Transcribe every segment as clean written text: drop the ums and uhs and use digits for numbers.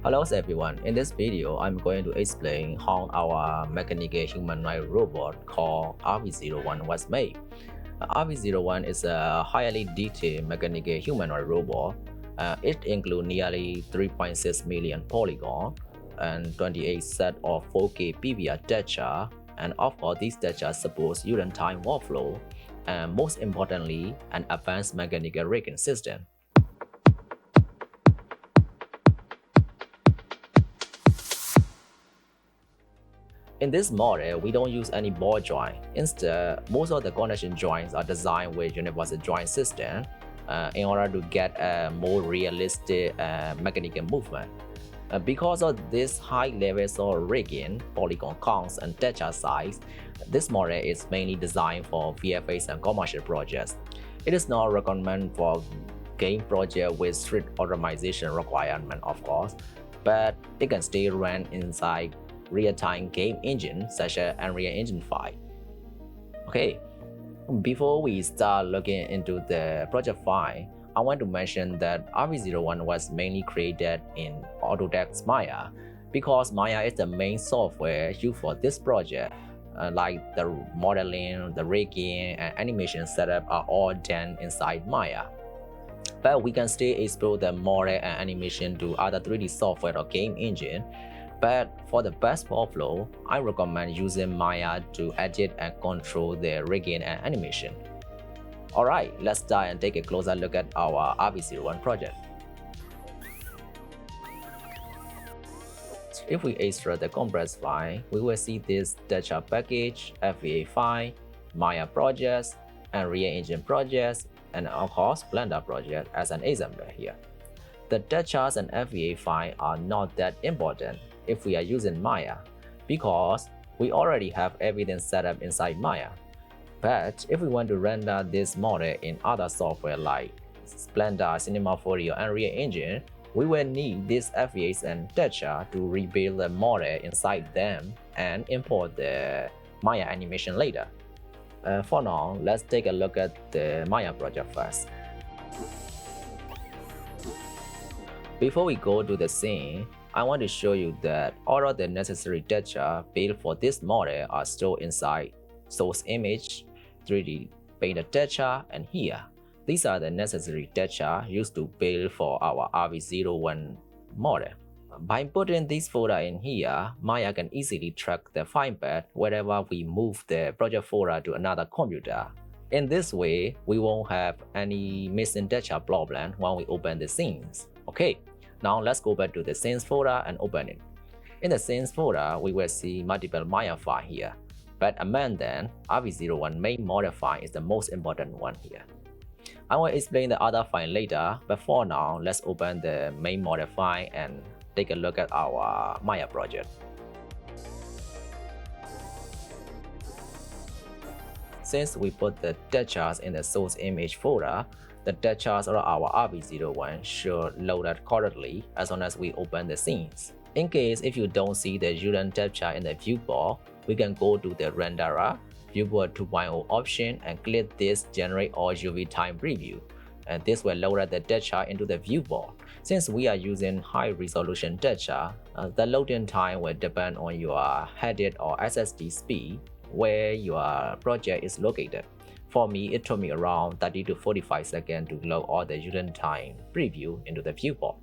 Hello everyone, in this video I'm going to explain how our mechanical humanoid robot called RV01 was made. RV01 is a highly detailed mechanical humanoid robot. It includes nearly 3.6 million polygons and 28 sets of 4K PBR texture, and of course these textures support real-time workflow and most importantly an advanced mechanical rigging system. In this model, we don't use any ball joint. Instead, most of the connection joints are designed with universal joint system in order to get a more realistic mechanical movement. Because of this high levels of rigging, polygon counts, and texture size, this model is mainly designed for VFX and commercial projects. It is not recommended for game projects with strict optimization requirement, of course, but it can still run inside real-time game engine such as Unreal Engine 5. Okay, before we start looking into the project file, I want to mention that RV01 was mainly created in Autodesk Maya because Maya is the main software used for this project. Like the modeling, the rigging, and animation setup are all done inside Maya. But we can still export the model and animation to other 3D software or game engine. But for the best workflow, I recommend using Maya to edit and control the rigging and animation. Alright, let's start and take a closer look at our RV01 project. If we extract the compressed file, we will see this texture package, FVA file, Maya projects, Unreal Engine projects, and of course Blender project as an example here. The textures and FVA file are not that important if we are using Maya, because we already have everything set up inside Maya. But if we want to render this model in other software like Blender, Cinema 4D, or Unreal Engine, we will need these FVAs and texture to rebuild the model inside them and import the Maya animation later. For now, let's take a look at the Maya project first. Before we go to the scene, I want to show you that all of the necessary texture built for this model are stored inside source image, 3D painted texture, and here. These are the necessary texture used to build for our RV01 model. By putting this folder in here, Maya can easily track the file path whenever we move the project folder to another computer. In this way, we won't have any missing texture problem when we open the scenes. Okay. Now let's go back to the scenes folder and open it. In the scenes folder, we will see multiple Maya files here, but among them, RV01 main model file is the most important one here. I will explain the other file later, but for now, let's open the main model file and take a look at our Maya project. Since we put the textures in the source image folder, the textures of our RV01 should load up correctly as soon as we open the scenes. In case if you don't see the UDIM texture in the viewport, we can go to the renderer, viewport 2.0 option and click this generate all UV time preview. And this will load up the texture into the viewport. Since we are using high resolution texture, the loading time will depend on your headed or SSD speed where your project is located. For me, it took me around 30 to 45 seconds to load all the UDIM time preview into the viewport.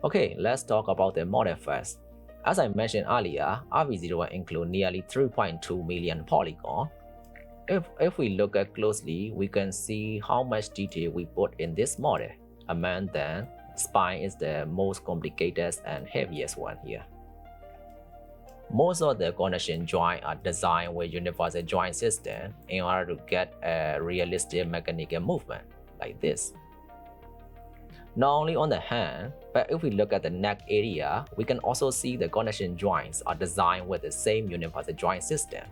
Okay, let's talk about the model first. As I mentioned earlier, RV01 includes nearly 3.2 million polygons. If we look at closely, we can see how much detail we put in this model. Among them, spine is the most complicated and heaviest one here. Most of the connection joints are designed with universal joint system in order to get a realistic mechanical movement like this. Not only on the hand, but if we look at the neck area, we can also see the connection joints are designed with the same universal joint system.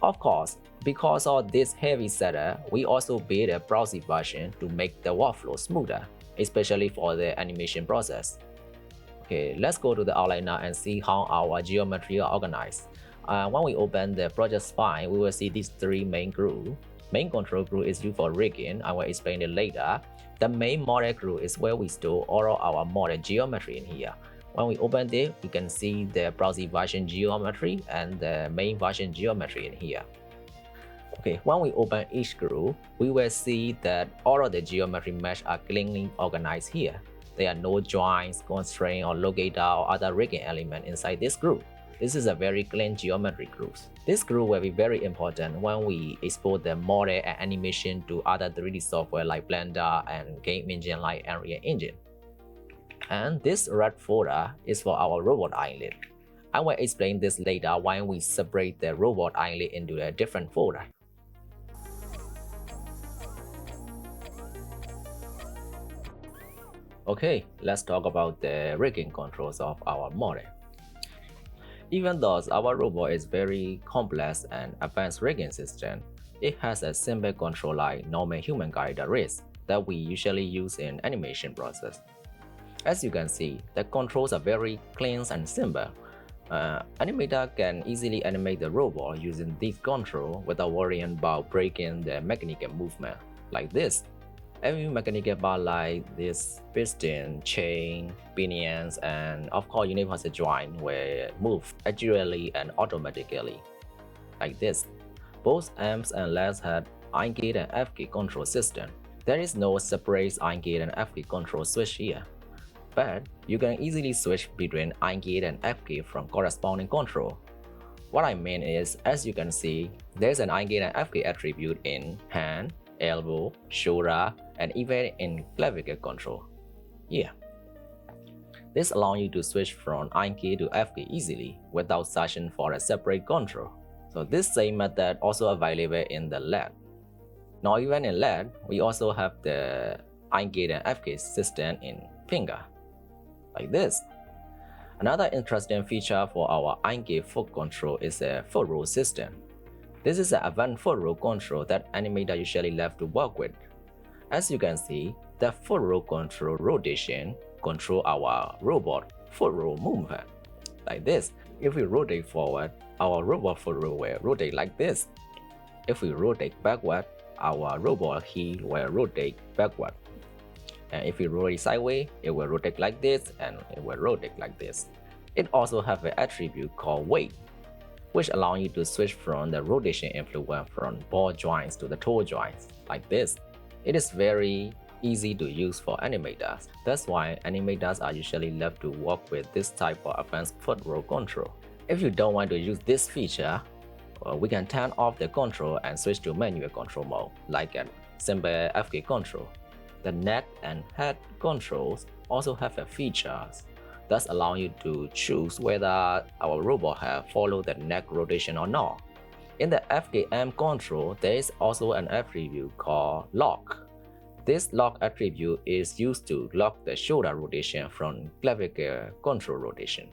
Of course, because of this heavy setup, we also built a Proxy version to make the workflow smoother, especially for the animation process. Okay, let's go to the outline now and see how our geometry are organized. When we open the project file, we will see these three main groups. Main control group is used for rigging. I will explain it later. The main model group is where we store all of our model geometry in here. When we open it, we can see the Proxy version geometry and the main version geometry in here. Okay, when we open each group, we will see that all of the geometry mesh are cleanly organized here. There are no joints, constraints, or locator or other rigging element inside this group. This is a very clean geometry group. This group will be very important when we export the model and animation to other 3D software like Blender and game engine like Unreal Engine. And this red folder is for our robot eyelid. I will explain this later when we separate the robot eyelid into a different folder. Okay, let's talk about the rigging controls of our model. Even though our robot is very complex and advanced rigging system, it has a simple control like normal human characteristics that we usually use in animation process. As you can see, the controls are very clean and simple. Animator can easily animate the robot using this control without worrying about breaking the mechanical movement, like this. Every mechanical part like this piston, chain, pinions, and of course universal joint will move accurately and automatically, like this. Both arms and legs have I gate and F gate control system. There is no separate I gate and F gate control switch here, but you can easily switch between I gate and F gate from corresponding control. What I mean is, as you can see, there's an I gate and F gate attribute in hand, elbow, shoulder, and even in clavicle control. Yeah. This allows you to switch from I key to F key easily without searching for a separate control. So this same method also available in the leg. Now even in leg, we also have the I key and F key system in finger, like this. Another interesting feature for our I key foot control is a foot roll system. This is an advanced foot roll control that animator usually love to work with. As you can see, the foot roll control rotation control our robot foot roll movement, like this. If we rotate forward, our robot foot roll will rotate like this. If we rotate backward, our robot heel will rotate backward. And if we rotate sideways, it will rotate like this and it will rotate like this. It also has an attribute called weight, which allows you to switch from the rotation influence from ball joints to the toe joints, like this. It is very easy to use for animators. That's why animators are usually love to work with this type of advanced foot roll control. If you don't want to use this feature, we can turn off the control and switch to manual control mode, like a simple FK control. The neck and head controls also have a features that allow you to choose whether our robot have followed the neck rotation or not. In the FKM control, there is also an attribute called lock. This lock attribute is used to lock the shoulder rotation from clavicle control rotation,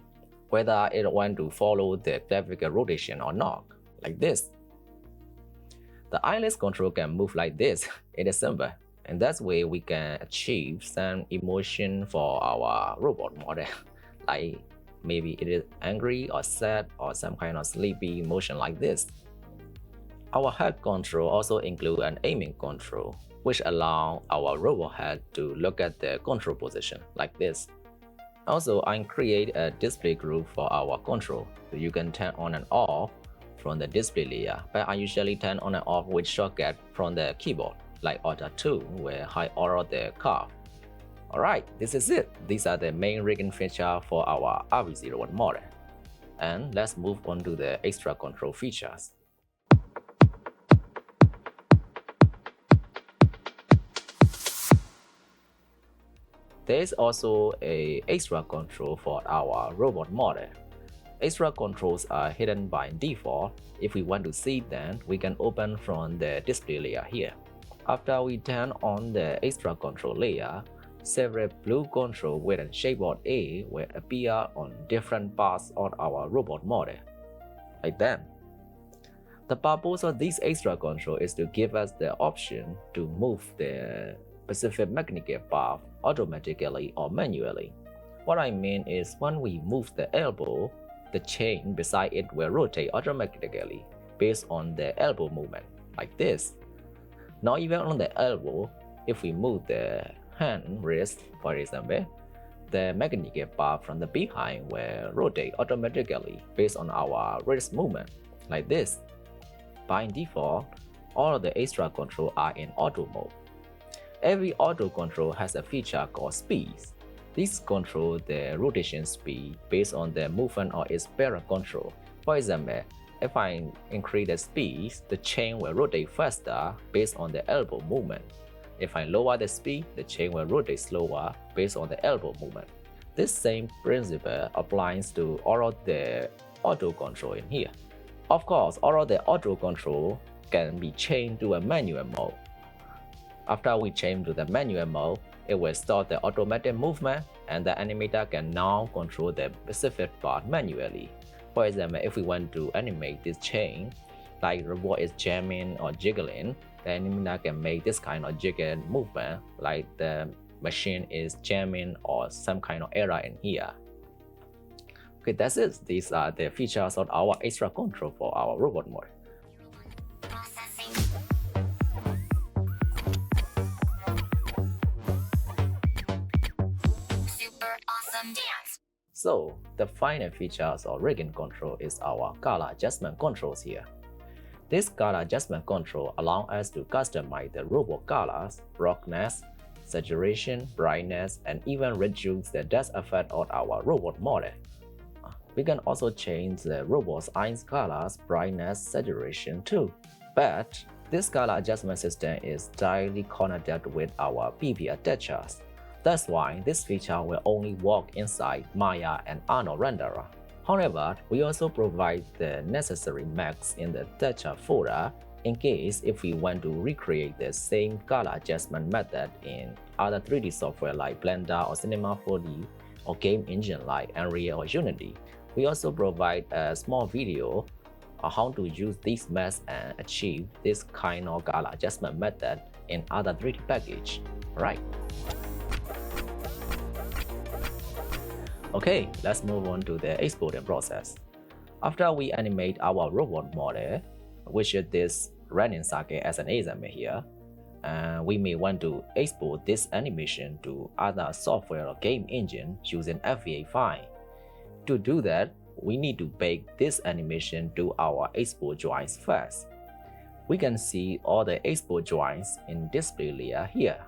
whether it want to follow the clavicle rotation or not, like this. The eyelid control can move like this. It is simple, and that's way we can achieve some emotion for our robot model, like maybe it is angry or sad or some kind of sleepy emotion like this. Our head control also include an aiming control, which allow our robot head to look at the control position like this. Also, I create a display group for our control, so you can turn on and off from the display layer, but I usually turn on and off with shortcut from the keyboard, like Alt 2, where I order the curve. Alright, this is it. These are the main rigging features for our RV01 model. And let's move on to the extra control features. There is also an extra control for our robot model. Extra controls are hidden by default. If we want to see them, we can open from the display layer here. After we turn on the extra control layer, several blue controls with a shapeboard A will appear on different parts of our robot model, like that. The purpose of this extra control is to give us the option to move the specific mechanical part automatically or manually. What I mean is, when we move the elbow, the chain beside it will rotate automatically based on the elbow movement, like this. Now even on the elbow, if we move the hand wrist, for example, the magnetic bar from the behind will rotate automatically based on our wrist movement, like this. By default, all of the extra control are in auto mode. Every auto control has a feature called speeds. These control the rotation speed based on the movement of its parent control. For example, if I increase the speed, the chain will rotate faster based on the elbow movement. If I lower the speed, the chain will rotate slower based on the elbow movement. This same principle applies to all of the auto control in here. Of course, all of the auto control can be changed to a manual mode. After we change to the manual mode, it will start the automatic movement and the animator can now control the specific part manually. For example, if we want to animate this chain, like the robot is jamming or jiggling, the animator can make this kind of jiggling movement, like the machine is jamming or some kind of error in here. Okay, that's it. These are the features of our extra control for our robot mode. So, the final features of rigging control is our color adjustment controls here. This color adjustment control allows us to customize the robot colors, brightness, saturation, brightness, and even reduce the depth effect of our robot model. We can also change the robot's eyes colors, brightness, saturation too. But this color adjustment system is directly connected with our PBR detachers. That's why this feature will only work inside Maya and Arnold renderer. However, we also provide the necessary maps in the detached folder in case if we want to recreate the same color adjustment method in other 3D software like Blender or Cinema 4D or game engine like Unreal or Unity. We also provide a small video on how to use these maps and achieve this kind of color adjustment method in other 3D package. Right. Okay, let's move on to the exporting process. After we animate our robot model, which is this running circuit as an example here, we may want to export this animation to other software or game engine using FEA file. To do that, we need to bake this animation to our export joints first. We can see all the export joints in display layer here.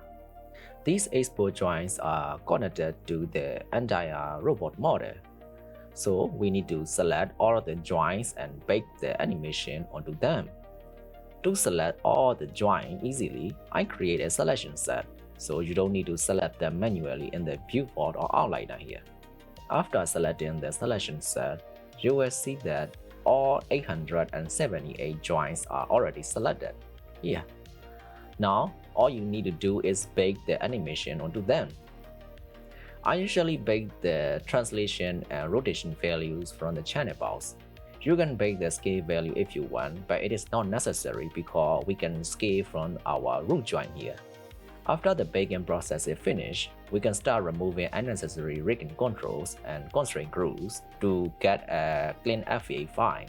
These export joints are connected to the entire robot model. So we need to select all of the joints and bake the animation onto them. To select all the joints easily, I create a selection set, so you don't need to select them manually in the viewport or outliner here. After selecting the selection set, you will see that all 878 joints are already selected here. Now, all you need to do is bake the animation onto them. I usually bake the translation and rotation values from the channel box. You can bake the scale value if you want, but it is not necessary because we can scale from our root joint here. After the baking process is finished, we can start removing unnecessary rigging controls and constraint grooves to get a clean FEA file.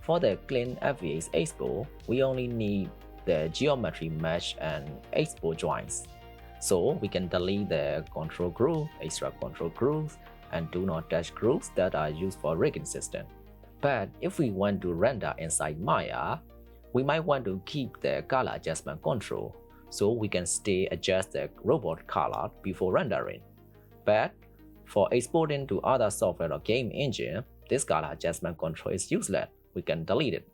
For the clean FEA export, we only need the geometry mesh and export joints. So we can delete the control groove, extra control grooves, and do not touch grooves that are used for rigging system. But if we want to render inside Maya, we might want to keep the color adjustment control, so we can still adjust the robot color before rendering. But for exporting to other software or game engine, this color adjustment control is useless. We can delete it.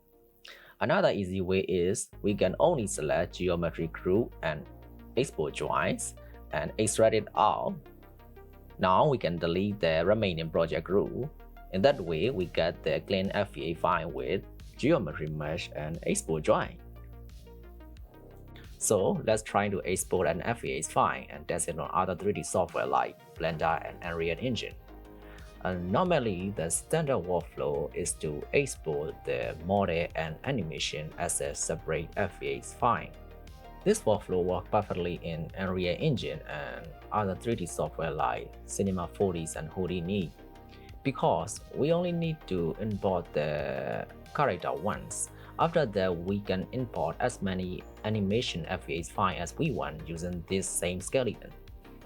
Another easy way is we can only select geometry groove and export joints and extract it out. Now we can delete the remaining project groove. In that way, we get the clean FEA file with geometry mesh and export joint. So let's try to export an FEA file and test it on other 3D software like Blender and Unreal Engine. Normally, the standard workflow is to export the model and animation as a separate FEA file. This workflow works perfectly in Unreal Engine and other 3D software like Cinema 4D and Houdini, because we only need to import the character once. After that, we can import as many animation FEA files as we want using this same skeleton.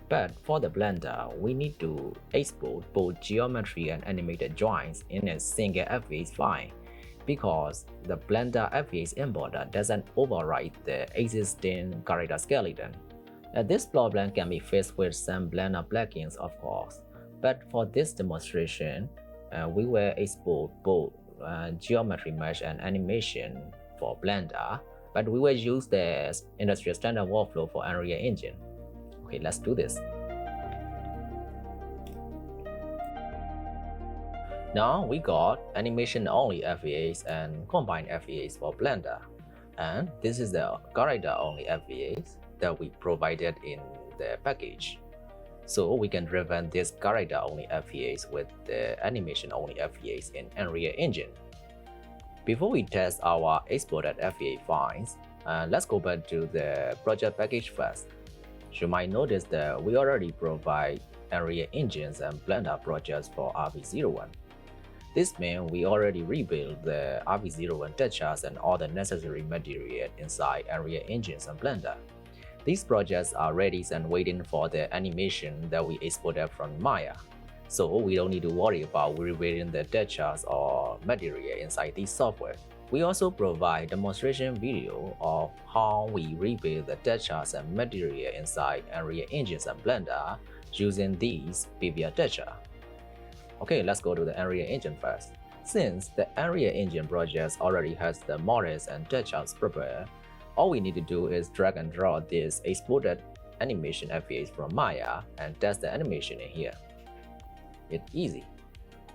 But for the Blender, we need to export both geometry and animated joints in a single FVX file because the Blender FVX importer doesn't override the existing character skeleton. This problem can be fixed with some Blender plugins, of course, but for this demonstration, we will export both geometry mesh and animation for Blender, but we will use the industry standard workflow for Unreal Engine. Okay, let's do this. Now we got animation only FVX and combined FVX for Blender, and this is the character only FVX that we provided in the package. So we can revamp this character only FVX with the animation only FVX in Unreal Engine. Before we test our exported FVX files, let's go back to the project package first. You might notice that we already provide Unreal Engines and Blender projects for RV01. This means we already rebuilt the RV01 textures and all the necessary material inside Unreal Engines and Blender. These projects are ready and waiting for the animation that we exported from Maya, so we don't need to worry about rebuilding the textures or material inside this software. We also provide demonstration video of how we rebuild the textures and material inside Unreal Engines and Blender using these PBR textures. Okay, let's go to the Unreal Engine first. Since the Unreal Engine project already has the models and textures prepared, all we need to do is drag and drop this exported animation FVX from Maya and test the animation in here. It's easy.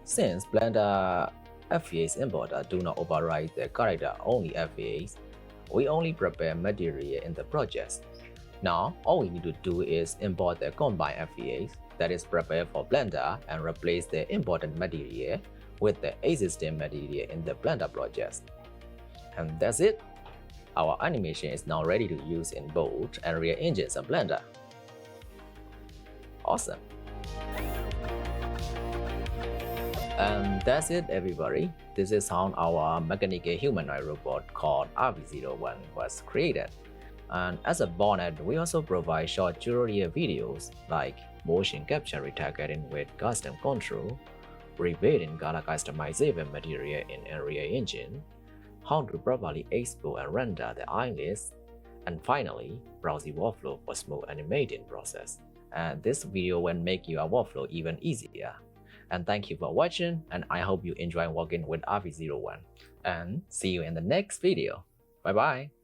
Since Blender FVX importer do not override the character only FVX, we only prepare material in the project. Now, all we need to do is import the combined FVX that is prepared for Blender and replace the imported material with the existing material in the Blender project. And that's it. Our animation is now ready to use in both Unreal Engines and Blender. Awesome. And that's it, everybody. This is how our mechanical humanoid robot called RV01 was created. And as a bonus, we also provide short tutorial videos like motion capture retargeting with custom control, rebuilding color customizable material in Unreal Engine, how to properly export and render the eyelids, and finally, Proxy workflow for smooth animating process. And this video will make your workflow even easier. And thank you for watching, and I hope you enjoy working with RV01. And see you in the next video. Bye bye.